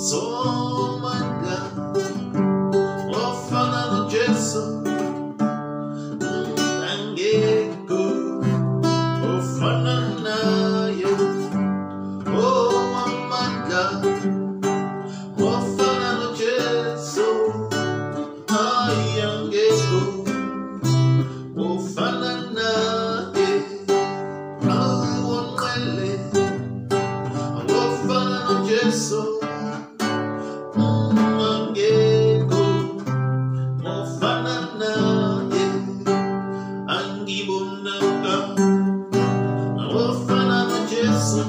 somanga ofanana Jesu angeko ofanana yo oh amanga ofanana Jesu ayangeko ofanana ye awonwele ofanana Jesu angeko ofanana ye angibonanga ofanana Jesu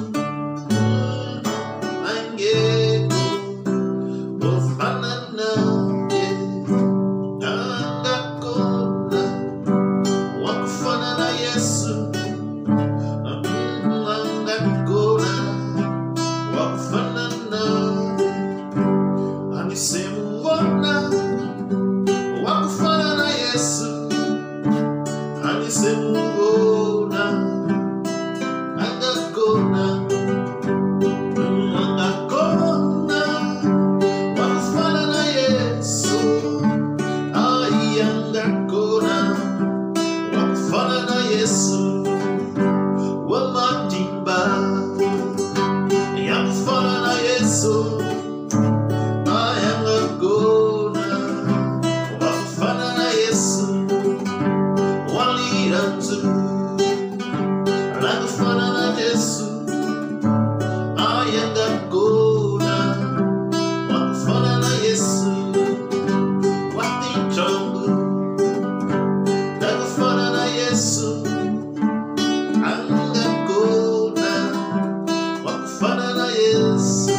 angeko ofanana ye angakona wakufanana Yesu angakona wakufanana anisemuona wakufanana Yesu anisemuona angakona wakufanana Yesu ayangakona wakufanana Yesu wamatimba yakufanana Yesu ayangakona wakufanana Yesu waliranzu nakufanana Yesu ayangakona wakufanana Yesu watichongo nakufanana Yesu angakona wakufanana Yesu